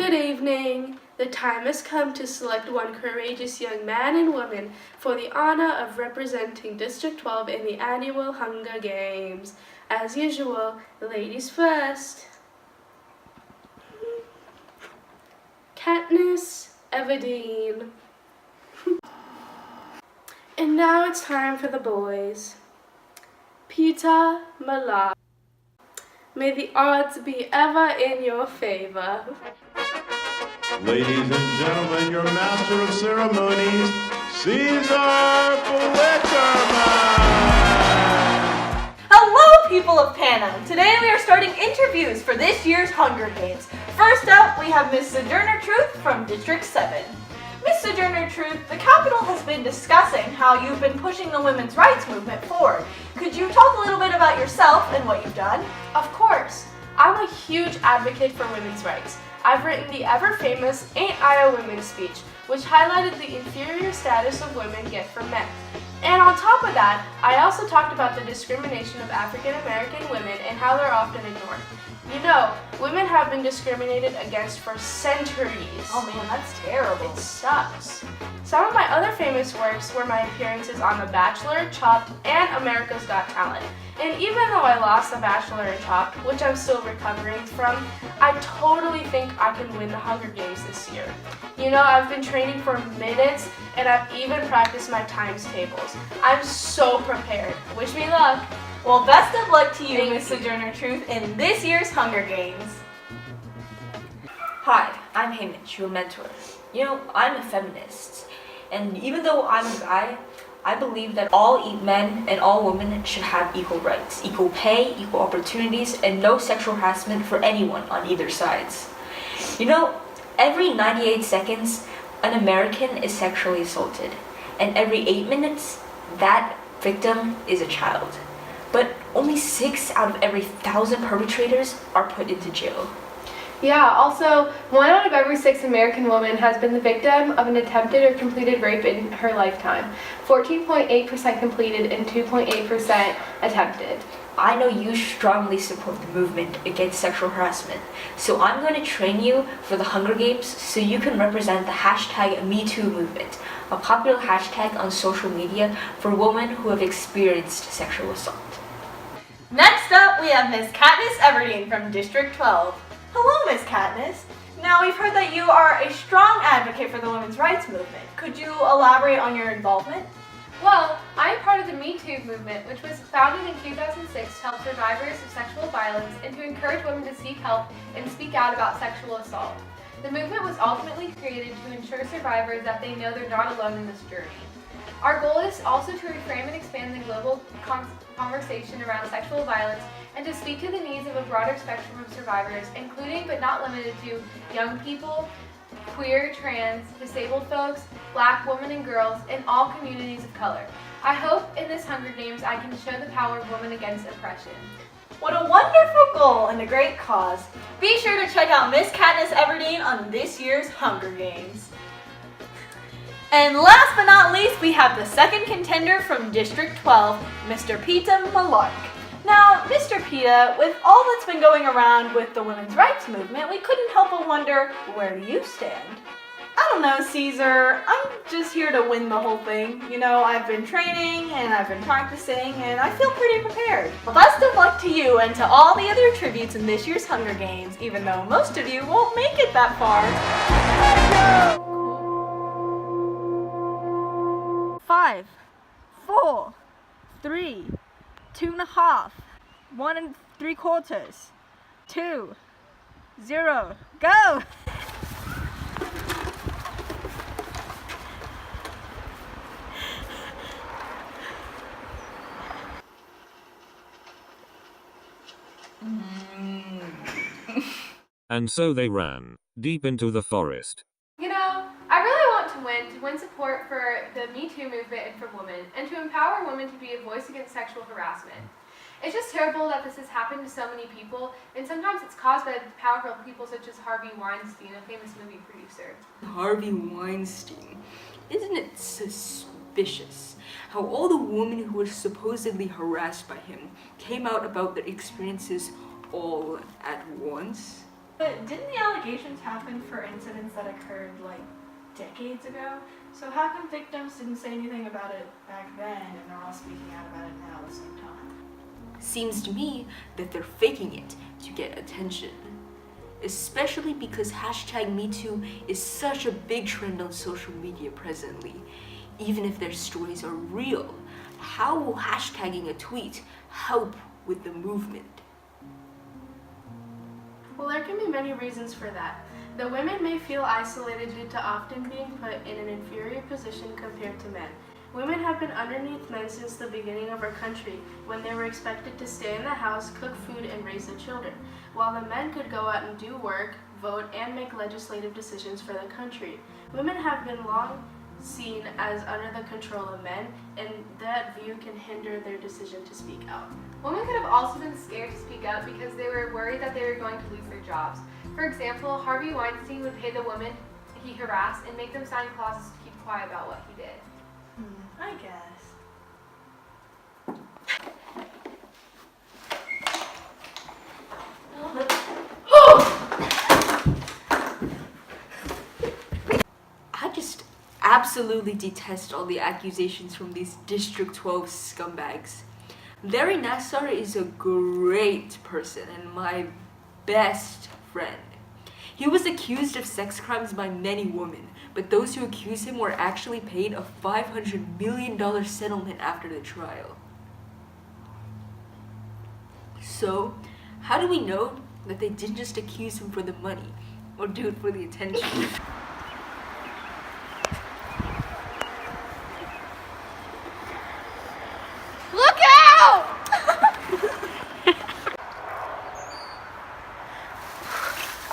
Good evening. The time has come to select one courageous young man and woman for the honor of representing District 12 in the annual Hunger Games. As usual, ladies first. Katniss Everdeen. And now it's time for the boys. Peter Malak. May the odds be ever in your favor. Ladies and gentlemen, your master of ceremonies, Caesar Flickerman! Hello, people of Panem! Today we are starting interviews for this year's Hunger Games. First up, we have Miss Sojourner Truth from District 7. Miss Sojourner Truth, the Capitol has been discussing how you've been pushing the women's rights movement forward. Could you talk a little bit about yourself and what you've done? Of course. I'm a huge advocate for women's rights. I've written the ever-famous Ain't I a Woman speech, which highlighted the inferior status of women get from men. And on top of that, I also talked about the discrimination of African American women and how they're often ignored. You know, women have been discriminated against for centuries. Oh man, that's terrible. It sucks. Some of my other famous works were my appearances on The Bachelor, Chopped, and America's Got Talent. And even though I lost The Bachelor and Chopped, which I'm still recovering from, I totally think I can win the Hunger Games this year. You know, I've been training for minutes, and I've even practiced my times tables. I'm so prepared. Wish me luck. Well, best of luck to you, Miss Sojourner Truth, in this year's Hunger Games. Hi, I'm Hamish, your mentor. You know, I'm a feminist, and even though I'm a guy, I believe that all men and all women should have equal rights, equal pay, equal opportunities, and no sexual harassment for anyone on either sides. You know, every 98 seconds, an American is sexually assaulted, and every 8 minutes, that victim is a child. But only 6 out of every 1,000 perpetrators are put into jail. Yeah, also, 1 out of every 6 American women has been the victim of an attempted or completed rape in her lifetime. 14.8% completed and 2.8% attempted. I know you strongly support the movement against sexual harassment, so I'm going to train you for the Hunger Games so you can represent the hashtag #MeToo movement, a popular hashtag on social media for women who have experienced sexual assault. Next up, we have Miss Katniss Everdeen from District 12. Hello, Miss Katniss. Now, we've heard that you are a strong advocate for the women's rights movement. Could you elaborate on your involvement? Well, I'm part of the Me Too movement, which was founded in 2006 to help survivors of sexual violence and to encourage women to seek help and speak out about sexual assault. The movement was ultimately created to ensure survivors that they know they're not alone in this journey. Our goal is also to reframe and expand the global conversation around sexual violence and to speak to the needs of a broader spectrum of survivors, including but not limited to young people, queer, trans, disabled folks, Black women and girls, and all communities of color. I hope in this Hunger Games I can show the power of women against oppression. What a wonderful goal and a great cause. Be sure to check out Miss Katniss Everdeen on this year's Hunger Games. And last but not least, we have the second contender from District 12, Mr. Peter Malak. Now, Mr. Peta, with all that's been going around with the women's rights movement, we couldn't help but wonder, where do you stand? I don't know, Caesar. I'm just here to win the whole thing. You know, I've been training and I've been practicing and I feel pretty prepared. Well, best of luck to you and to all the other tributes in this year's Hunger Games, even though most of you won't make it that far. 5, 4, 3, 2.5, 1 3/4, 2, 0, go! And so they ran, deep into the forest. You know, I really want to win support for the Me Too movement and for women, and to empower women to be a voice against sexual harassment. It's just terrible that this has happened to so many people, and sometimes it's caused by powerful people such as Harvey Weinstein, a famous movie producer. Harvey Weinstein. Isn't it suspicious how all the women who were supposedly harassed by him came out about their experiences all at once? But didn't the allegations happen for incidents that occurred like decades ago? So how come victims didn't say anything about it back then and they're all speaking out about it now at the same time? Seems to me that they're faking it to get attention. Especially because #MeToo is such a big trend on social media presently. Even if their stories are real, how will hashtagging a tweet help with the movement? Well, there can be many reasons for that. The women may feel isolated due to often being put in an inferior position compared to men. Women have been underneath men since the beginning of our country, when they were expected to stay in the house, cook food, and raise the children, while the men could go out and do work, vote, and make legislative decisions for the country. Women have been long seen as under the control of men, and that view can hinder their decision to speak out. Women could have also been scared to speak up because they were worried that they were going to lose their jobs. For example, Harvey Weinstein would pay the women he harassed and make them sign clauses to keep quiet about what he did. I guess. I just absolutely detest all the accusations from these District 12 scumbags. Larry Nassar is a great person and my best friend. He was accused of sex crimes by many women, but those who accused him were actually paid a $500 million settlement after the trial. So, how do we know that they didn't just accuse him for the money or do it for the attention? Look out!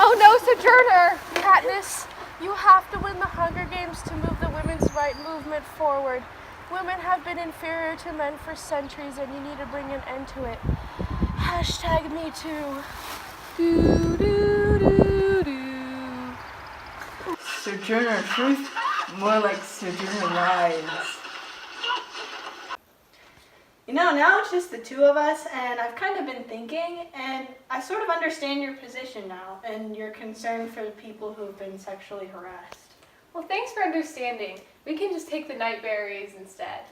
Oh no, Sojourner! Katniss, you have to win the Hunger Games to move the women's right movement forward. Women have been inferior to men for centuries and you need to bring an end to it. #MeToo. Do, do, do, do. Sojourner Truth, more like Sojourner Lies. You know, now it's just the two of us, and I've kind of been thinking, and I sort of understand your position now, and your concern for the people who have been sexually harassed. Well, thanks for understanding. We can just take the night berries instead.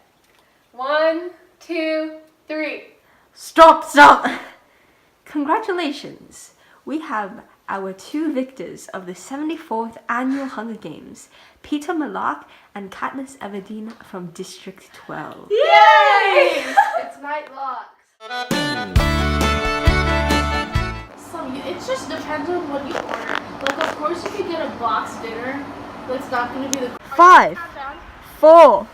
1, 2, 3. Stop! Congratulations! We have our two victors of the 74th Annual Hunger Games, Peter Malak and Katniss Everdeen from District 12. Yay! It's night locks. So it just depends on what you order. Like, of course, if you get a box dinner, that's not going to be the 5, 4,